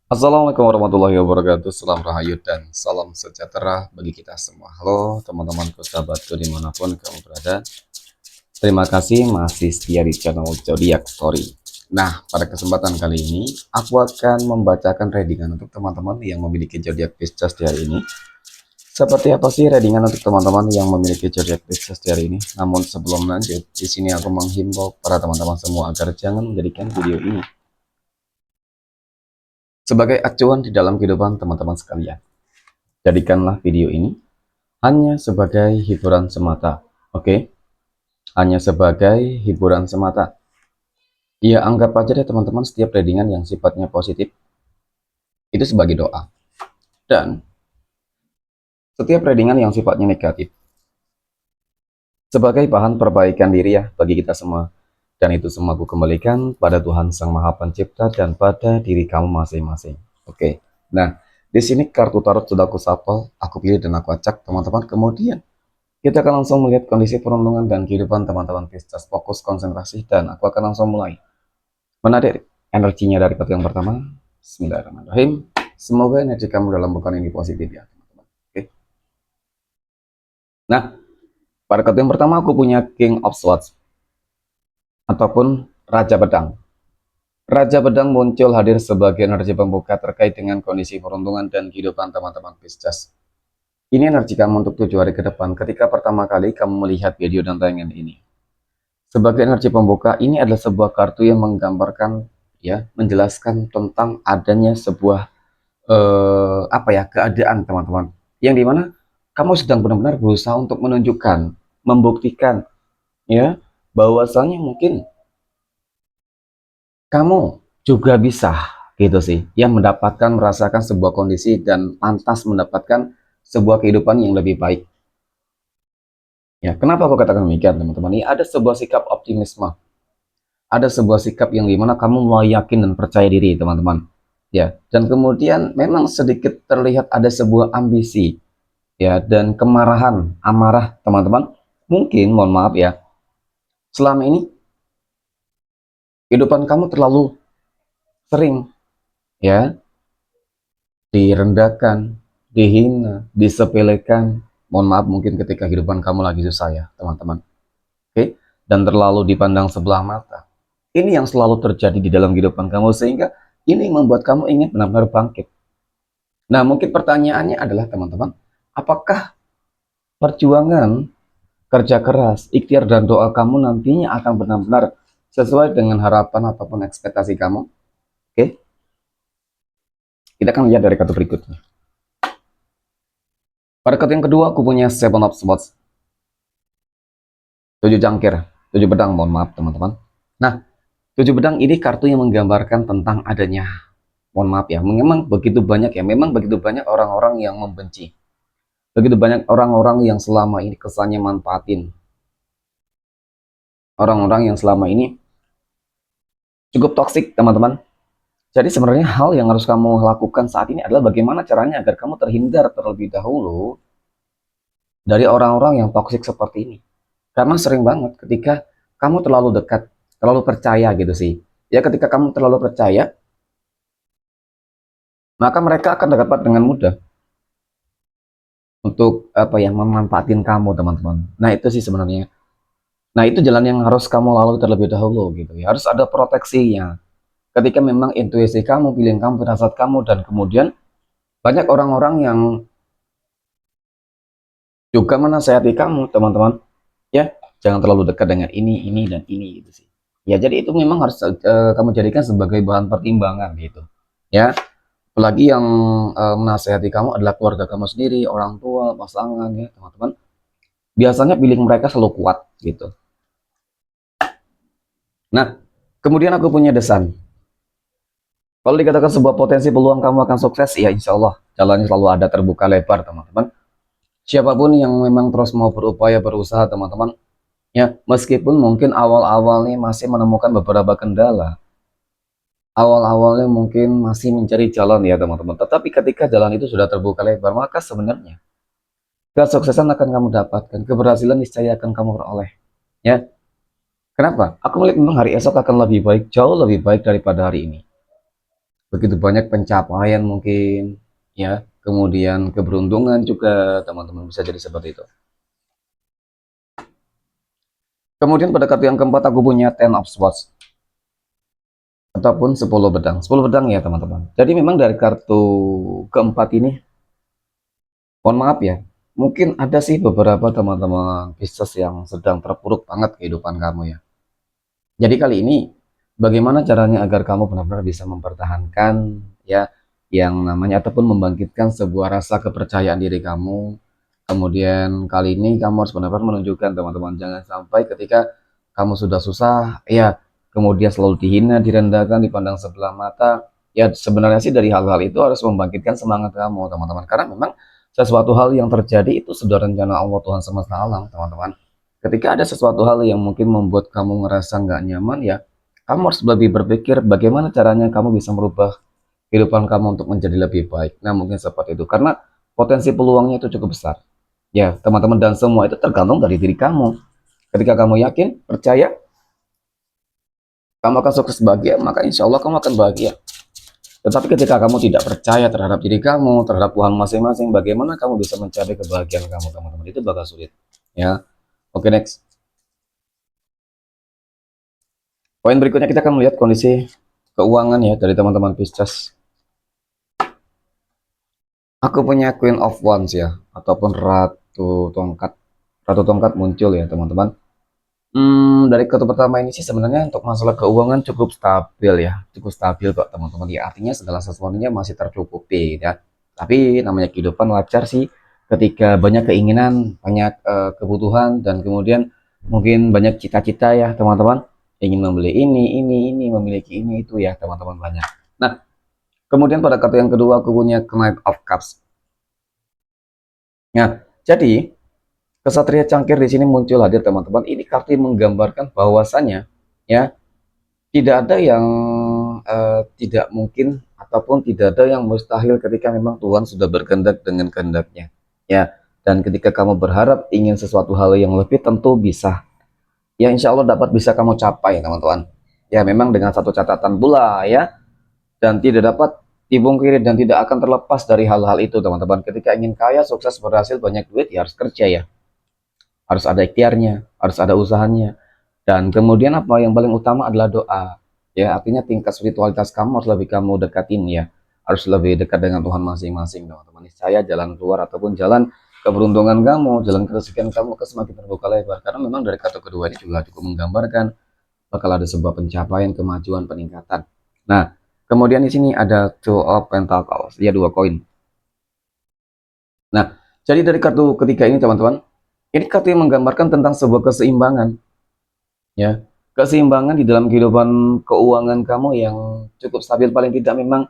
Assalamualaikum warahmatullahi wabarakatuh. Salam rahayu dan salam sejahtera bagi kita semua. Halo teman-temanku, sahabatku dimanapun kamu berada. Terima kasih masih setia di channel Zodiac Story. Nah, pada kesempatan kali ini aku akan membacakan readingan untuk teman-teman yang memiliki zodiak Pisces di hari ini. Seperti apa sih readingan untuk teman-teman yang memiliki zodiak Pisces di hari ini? Namun sebelum lanjut, di sini aku menghimbau para teman-teman semua agar jangan menjadikan video ini sebagai acuan di dalam kehidupan teman-teman sekalian. Jadikanlah video ini hanya sebagai hiburan semata. Oke? Hanya sebagai hiburan semata. Ya, anggap aja deh teman-teman setiap readingan yang sifatnya positif itu sebagai doa. Dan setiap readingan yang sifatnya negatif sebagai bahan perbaikan diri ya bagi kita semua. Dan itu semua aku kembalikan pada Tuhan Sang Maha Pencipta dan pada diri kamu masing-masing. Oke. Nah, di sini kartu tarot sudah aku shuffle, aku pilih dan aku acak teman-teman. Kemudian kita akan langsung melihat kondisi perundungan dan kehidupan teman-teman Pisces. Fokus konsentrasi dan aku akan langsung mulai menarik energinya dari kartu yang pertama. Bismillahirrahmanirrahim. Semoga energi kamu dalam bukan ini positif ya teman-teman. Oke. Nah, pada kartu yang pertama aku punya King of Swords ataupun Raja Pedang. Raja Pedang muncul hadir sebagai energi pembuka terkait dengan kondisi peruntungan dan kehidupan teman-teman Pisces. Ini energi kamu untuk 7 hari ke depan ketika pertama kali kamu melihat video dan tayangan ini. Sebagai energi pembuka, ini adalah sebuah kartu yang menggambarkan, ya, menjelaskan tentang adanya sebuah keadaan teman-teman, yang dimana kamu sedang benar-benar berusaha untuk menunjukkan, membuktikan, ya, bahwasanya mungkin kamu juga bisa, gitu sih, yang mendapatkan merasakan sebuah kondisi dan pantas mendapatkan sebuah kehidupan yang lebih baik. Ya, kenapa aku katakan demikian teman-teman? Ini ada sebuah sikap optimisme, ada sebuah sikap yang dimana kamu mulai yakin dan percaya diri teman-teman, ya, dan kemudian memang sedikit terlihat ada sebuah ambisi, ya, dan kemarahan, amarah teman-teman. Mungkin mohon maaf ya, selama ini kehidupan kamu terlalu sering, ya, direndahkan, dihina, disepelekan. Mohon maaf, mungkin ketika kehidupan kamu lagi susah ya teman-teman, oke, dan terlalu dipandang sebelah mata. Ini yang selalu terjadi di dalam kehidupan kamu, sehingga ini membuat kamu ingin benar-benar bangkit. Nah, mungkin pertanyaannya adalah teman-teman, apakah perjuangan, kerja keras, ikhtiar dan doa kamu nantinya akan benar-benar sesuai dengan harapan ataupun ekspektasi kamu? Oke, kita akan lihat dari kartu berikutnya. Pada kartu yang kedua, aku punya Seven of Swords, 7 cangkir, 7 pedang, mohon maaf teman-teman. Nah, 7 pedang ini kartu yang menggambarkan tentang adanya, mohon maaf ya, memang begitu banyak orang-orang yang membenci. Begitu banyak orang-orang yang selama ini kesannya manfaatin. Orang-orang yang selama ini cukup toksik, teman-teman. Jadi sebenarnya hal yang harus kamu lakukan saat ini adalah bagaimana caranya agar kamu terhindar terlebih dahulu dari orang-orang yang toksik seperti ini. Karena sering banget ketika kamu terlalu dekat, terlalu percaya gitu sih. Ya, ketika kamu terlalu percaya, maka mereka akan dapat dengan mudah untuk memanfaatin kamu, teman-teman. Nah, itu sih sebenarnya. Nah, itu jalan yang harus kamu lalui terlebih dahulu gitu ya. Harus ada proteksinya. Ketika memang intuisi kamu, pilihan kamu, firasat kamu, dan kemudian banyak orang-orang yang juga menasehati kamu, teman-teman. Ya, jangan terlalu dekat dengan ini, dan ini gitu sih. Ya, jadi itu memang harus kamu jadikan sebagai bahan pertimbangan gitu. Ya, apalagi yang menasehati kamu adalah keluarga kamu sendiri, orang tua, pasangan ya, teman-teman. Biasanya pilih mereka selalu kuat gitu. Nah, kemudian aku punya desan. Kalau dikatakan sebuah potensi peluang kamu akan sukses, ya insya Allah jalannya selalu ada terbuka lebar, teman-teman. Siapapun yang memang terus mau berupaya berusaha, teman-teman, ya, meskipun mungkin awal-awalnya masih menemukan beberapa kendala, awal-awalnya mungkin masih mencari jalan ya teman-teman, tetapi ketika jalan itu sudah terbuka lebar, maka sebenarnya kesuksesan akan kamu dapatkan, keberhasilan niscaya akan kamu peroleh, ya. Kenapa? Aku melihat memang hari esok akan lebih baik, jauh lebih baik daripada hari ini. begitu banyak pencapaian mungkin, ya, kemudian keberuntungan juga, teman-teman bisa jadi seperti itu. Kemudian pada kartu yang keempat aku punya Ten of Swords ataupun 10 pedang. 10 pedang ya, teman-teman. Jadi memang dari kartu keempat ini, mohon maaf ya, mungkin ada sih beberapa teman-teman Pisces yang sedang terpuruk banget kehidupan kamu ya. Jadi kali ini bagaimana caranya agar kamu benar-benar bisa mempertahankan ya yang namanya ataupun membangkitkan sebuah rasa kepercayaan diri kamu. Kemudian kali ini kamu harus benar-benar menunjukkan, teman-teman, jangan sampai ketika kamu sudah susah ya kemudian selalu dihina, direndahkan, dipandang sebelah mata. Ya sebenarnya sih dari hal-hal itu harus membangkitkan semangat kamu, teman-teman, karena memang sesuatu hal yang terjadi itu sudah rencana Allah Tuhan semesta alam, teman-teman. Ketika ada sesuatu hal yang mungkin membuat kamu ngerasa nggak nyaman, ya kamu harus lebih berpikir bagaimana caranya kamu bisa merubah kehidupan kamu untuk menjadi lebih baik. Nah, mungkin seperti itu. Karena potensi peluangnya itu cukup besar. Ya, teman-teman, dan semua itu tergantung dari diri kamu. Ketika kamu yakin, percaya, kamu akan sukses bahagia, maka insya Allah kamu akan bahagia. Tetapi ketika kamu tidak percaya terhadap diri kamu, terhadap Tuhan masing-masing, bagaimana kamu bisa mencapai kebahagiaan kamu, teman-teman? Itu bakal sulit. Ya, oke, next. Poin berikutnya kita akan melihat kondisi keuangan ya dari teman-teman Pisces. Aku punya Queen of Wands ya, ataupun Ratu Tongkat. Ratu Tongkat muncul ya, teman-teman. Dari kartu pertama ini sih sebenarnya untuk masalah keuangan cukup stabil ya, cukup stabil kok, teman-teman. Ya artinya segala sesuatunya masih tercukupi ya. Tapi namanya kehidupan wajar sih ketika banyak keinginan, banyak kebutuhan, dan kemudian mungkin banyak cita-cita ya, teman-teman. Ingin membeli ini, memiliki ini itu ya, teman-teman, banyak. Nah, kemudian pada kartu yang kedua aku punya Knight of Cups. Nah, jadi kesatria cangkir di sini muncul hadir, teman-teman. Ini kartu yang menggambarkan bahwasannya ya tidak ada yang tidak mungkin ataupun tidak ada yang mustahil ketika memang Tuhan sudah berkehendak dengan kehendaknya. Ya, dan ketika kamu berharap ingin sesuatu hal yang lebih, tentu bisa. Ya, insya Allah dapat bisa kamu capai, teman-teman. Ya, memang dengan satu catatan pula ya, dan tidak dapat dipungkiri dan tidak akan terlepas dari hal-hal itu, teman-teman. Ketika ingin kaya, sukses, berhasil, banyak duit, ya harus kerja ya. Harus ada ikhtiarnya, harus ada usahanya. Dan kemudian apa yang paling utama adalah doa. Ya, artinya tingkat spiritualitas kamu harus lebih kamu dekatin ya. Harus lebih dekat dengan Tuhan masing-masing, teman-teman. Saya jalan keluar ataupun jalan keberuntungan kamu, jalan keresahan kamu ke semakin terbuka lebar. Karena memang dari kartu kedua ini juga cukup menggambarkan bakal ada sebuah pencapaian, kemajuan, peningkatan. Nah, kemudian di sini ada Two of Pentacles, ya, dua koin. Nah, jadi dari kartu ketiga ini, teman-teman, ini kartu yang menggambarkan tentang sebuah keseimbangan, ya. Keseimbangan di dalam kehidupan keuangan kamu yang cukup stabil, paling tidak memang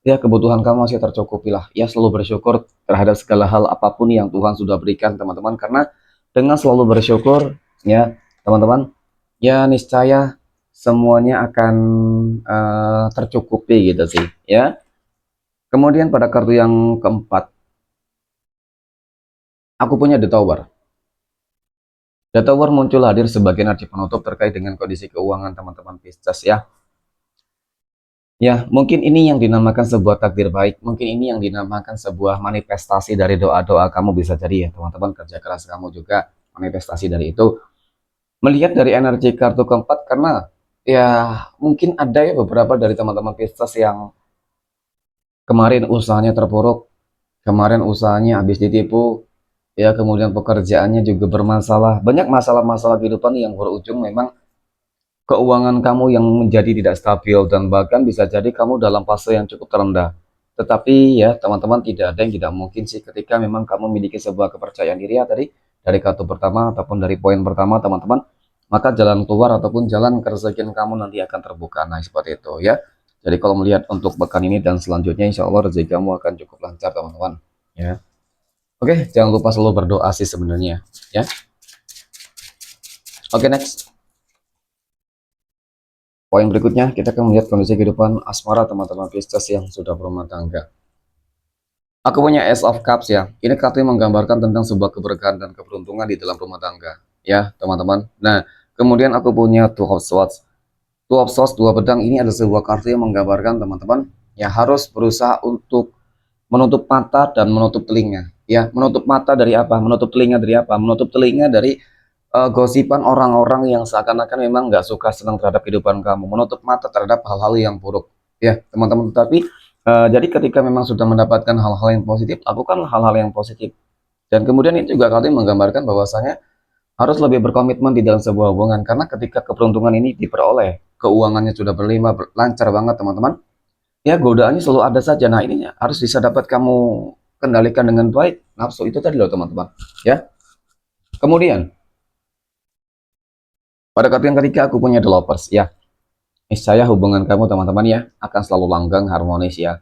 ya kebutuhan kamu masih tercukupi lah. Ya, selalu bersyukur terhadap segala hal apapun yang Tuhan sudah berikan, teman-teman, karena dengan selalu bersyukur ya, teman-teman, ya niscaya semuanya akan tercukupi gitu sih, ya. Kemudian pada kartu yang keempat, aku punya The Tower. The Tower muncul hadir sebagai energi penutup terkait dengan kondisi keuangan teman-teman Pisces ya. Ya, mungkin ini yang dinamakan sebuah takdir baik. Mungkin ini yang dinamakan sebuah manifestasi dari doa-doa kamu, bisa jadi ya, teman-teman. Kerja keras kamu juga manifestasi dari itu. Melihat dari energi kartu keempat, karena ya mungkin ada ya beberapa dari teman-teman Pisces yang kemarin usahanya terpuruk, kemarin usahanya habis ditipu, ya kemudian pekerjaannya juga bermasalah. Banyak masalah-masalah kehidupan yang berujung memang keuangan kamu yang menjadi tidak stabil, dan bahkan bisa jadi kamu dalam fase yang cukup terendah. Tetapi ya teman-teman, tidak ada yang tidak mungkin sih ketika memang kamu memiliki sebuah kepercayaan diri ya, tadi dari kartu pertama ataupun dari poin pertama, teman-teman, maka jalan keluar ataupun jalan keresahan kamu nanti akan terbuka. Nah, seperti itu ya. Jadi kalau melihat untuk pekan ini dan selanjutnya, insya Allah rezeki kamu akan cukup lancar, teman-teman ya. Oke, jangan lupa selalu berdoa sih sebenarnya ya. Oke, next. Poin berikutnya, kita akan melihat kondisi kehidupan asmara teman-teman Pisces yang sudah berumah tangga. Aku punya Ace of Cups ya. Ini kartu yang menggambarkan tentang sebuah keberkahan dan keberuntungan di dalam rumah tangga. Ya, teman-teman. Nah, kemudian aku punya Two of Swords. Two of Swords, dua pedang, ini ada sebuah kartu yang menggambarkan, teman-teman, ya harus berusaha untuk menutup mata dan menutup telinga. Ya, menutup mata dari apa? Menutup telinga dari apa? Menutup telinga dari gosipan orang-orang yang seakan-akan memang nggak suka senang terhadap kehidupan kamu, menutup mata terhadap hal-hal yang buruk, ya teman-teman. Tetapi jadi ketika memang sudah mendapatkan hal-hal yang positif, lakukan hal-hal yang positif. Dan kemudian ini juga kali menggambarkan bahwasanya harus lebih berkomitmen di dalam sebuah hubungan, karena ketika keberuntungan ini diperoleh, keuangannya sudah berlimpah, lancar banget teman-teman, ya godaannya selalu ada saja. Nah ini harus bisa dapat kamu kendalikan dengan baik, nafsu itu tadi loh teman-teman, ya. Kemudian pada kartu yang ketiga aku punya the lovers, ya. Niscaya hubungan kamu teman-teman ya akan selalu langgeng, harmonis ya.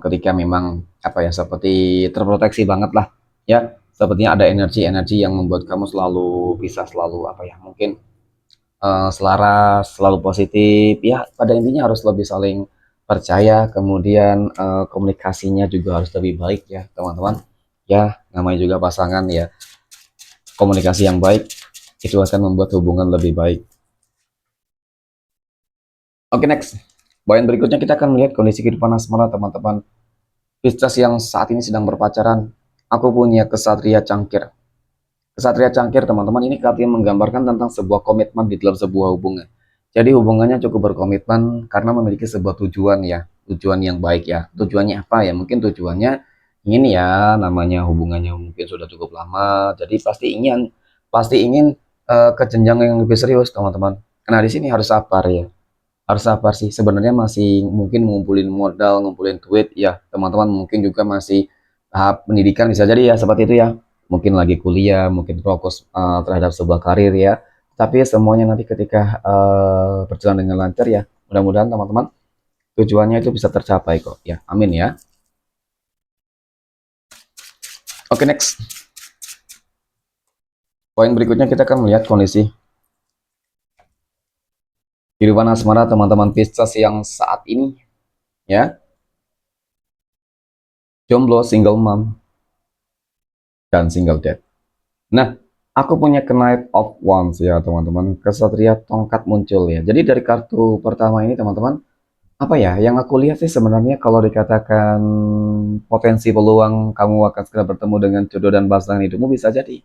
Ketika memang apa ya, seperti terproteksi banget lah ya. Sepertinya ada energi-energi yang membuat kamu selalu bisa selalu apa ya, mungkin selaras, selalu positif ya. Pada intinya harus lebih saling percaya, kemudian komunikasinya juga harus lebih baik ya teman-teman. Ya namanya juga pasangan ya, komunikasi yang baik itu akan membuat hubungan lebih baik. Oke, next. Poin berikutnya kita akan melihat kondisi kehidupan asmara teman-teman Pisces yang saat ini sedang berpacaran. Aku punya kesatria cangkir. Kesatria cangkir teman-teman, ini artinya menggambarkan tentang sebuah komitmen di dalam sebuah hubungan. Jadi hubungannya cukup berkomitmen karena memiliki sebuah tujuan ya, tujuan yang baik ya. Tujuannya apa ya? Mungkin tujuannya ini ya, namanya hubungannya mungkin sudah cukup lama, jadi pasti ingin ke jenjang yang lebih serius teman-teman. Nah di sini harus sabar ya, harus sabar sih. Sebenarnya masih mungkin ngumpulin modal, ngumpulin duit ya teman-teman, mungkin juga masih tahap pendidikan, bisa jadi ya seperti itu ya. Mungkin lagi kuliah, mungkin fokus terhadap sebuah karir ya. Tapi semuanya nanti ketika berjalan dengan lancar ya, mudah-mudahan teman-teman tujuannya itu bisa tercapai kok ya. Amin ya. Oke, next. Poin berikutnya kita akan melihat kondisi kehidupan asmara teman-teman Pisces yang saat ini ya, jomblo, single mom, dan single dad. Nah, aku punya Knight of Wands ya teman-teman, kesatria tongkat muncul ya. Jadi dari kartu pertama ini teman-teman, apa ya, yang aku lihat sih sebenarnya kalau dikatakan potensi peluang kamu akan segera bertemu dengan jodoh dan pasangan hidupmu, bisa jadi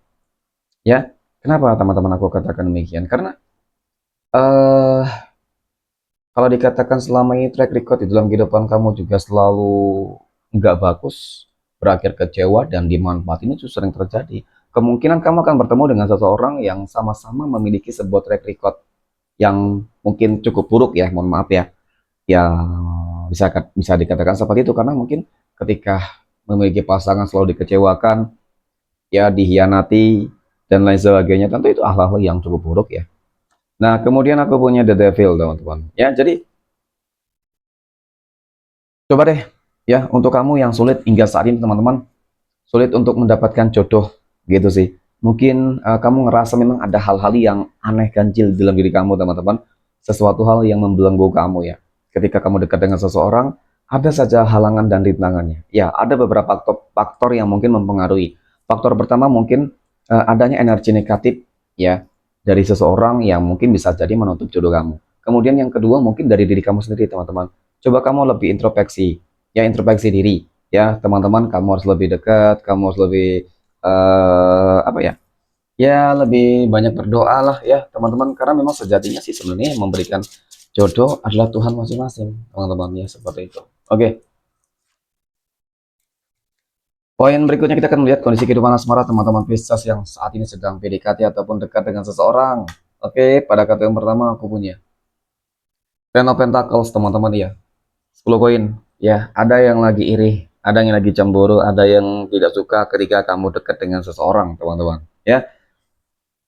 ya. Kenapa teman-teman aku katakan demikian? Karena eh kalau dikatakan selama ini track record di dalam kehidupan kamu juga selalu nggak bagus, berakhir kecewa dan dimanfaat, ini tuh sering terjadi. Kemungkinan kamu akan bertemu dengan seseorang yang sama-sama memiliki sebuah track record yang mungkin cukup buruk ya, mohon maaf ya. Ya bisa dikatakan seperti itu, karena mungkin ketika memiliki pasangan selalu dikecewakan, ya dihianati dan lain sebagainya, tentu itu hal-hal yang cukup buruk ya. Nah, kemudian aku punya The Devil teman-teman. Ya, jadi coba deh ya, untuk kamu yang sulit hingga saat ini teman-teman, sulit untuk mendapatkan jodoh gitu sih. Mungkin kamu ngerasa memang ada hal-hal yang aneh ganjil dalam diri kamu teman-teman. Sesuatu hal yang membelenggu kamu ya. Ketika kamu dekat dengan seseorang, ada saja halangan dan rintangannya. Ya, ada beberapa faktor yang mungkin mempengaruhi. Faktor pertama mungkin adanya energi negatif ya dari seseorang yang mungkin bisa jadi menutup jodoh kamu. Kemudian yang kedua mungkin dari diri kamu sendiri teman-teman. Coba kamu lebih introspeksi, ya introspeksi diri ya teman-teman. Kamu harus lebih dekat, kamu harus lebih apa ya, ya lebih banyak berdoa lah ya teman-teman, karena memang sejatinya sih sebenarnya yang memberikan jodoh adalah Tuhan masing-masing teman-teman ya, seperti itu. Oke, poin berikutnya kita akan melihat kondisi kehidupan asmara teman-teman Pisces yang saat ini sedang PDKT ataupun dekat dengan seseorang. Oke, pada kartu yang pertama aku punya Ten of Pentacles teman-teman ya, 10 koin ya. Ada yang lagi iri, ada yang lagi cemburu, ada yang tidak suka ketika kamu dekat dengan seseorang teman-teman ya.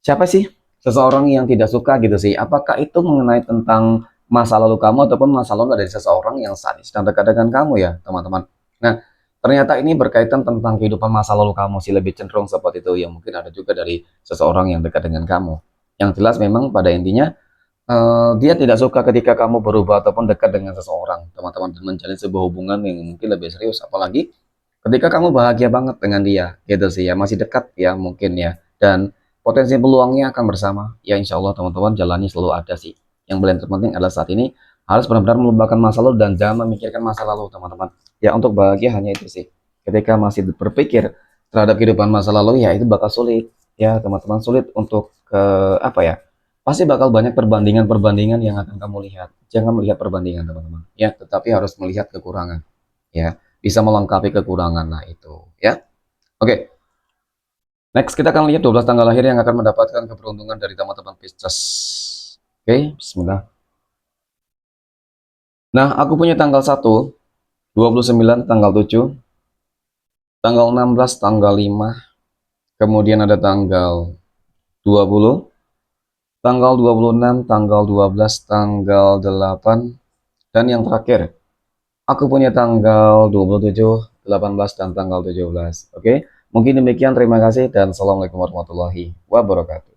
Siapa sih seseorang yang tidak suka gitu sih? Apakah itu mengenai tentang masa lalu kamu ataupun masa lalu dari seseorang yang saat ini sedang dekat dengan kamu ya, teman-teman? Nah, ternyata ini berkaitan tentang kehidupan masa lalu kamu sih, lebih cenderung seperti itu. Ya mungkin ada juga dari seseorang yang dekat dengan kamu. Yang jelas memang pada intinya dia tidak suka ketika kamu berubah ataupun dekat dengan seseorang, teman-teman, dan menjalin sebuah hubungan yang mungkin lebih serius, apalagi ketika kamu bahagia banget dengan dia, gitu sih ya, masih dekat ya mungkin ya, dan potensi peluangnya akan bersama, ya insya Allah teman-teman jalannya selalu ada sih. Yang paling terpenting adalah saat ini Harus benar-benar melupakan masa lalu dan jangan memikirkan masa lalu, teman-teman. Ya, untuk bahagia hanya itu sih. Ketika masih berpikir terhadap kehidupan masa lalu, ya itu bakal sulit. Ya, teman-teman, sulit untuk apa ya? Pasti bakal banyak perbandingan-perbandingan yang akan kamu lihat. Jangan melihat perbandingan, teman-teman. Ya, tetapi harus melihat kekurangan. Ya, bisa melengkapi kekurangan. Nah, itu, ya. Oke. Next, kita akan lihat 12 tanggal lahir yang akan mendapatkan keberuntungan dari teman-teman Pisces. Oke, bismillah. Nah, aku punya tanggal 1, 29, tanggal 7, tanggal 16, tanggal 5, kemudian ada tanggal 20, tanggal 26, tanggal 12, tanggal 8, dan yang terakhir, aku punya tanggal 27, 18, dan tanggal 17. Oke, mungkin demikian, terima kasih, dan Assalamualaikum warahmatullahi wabarakatuh.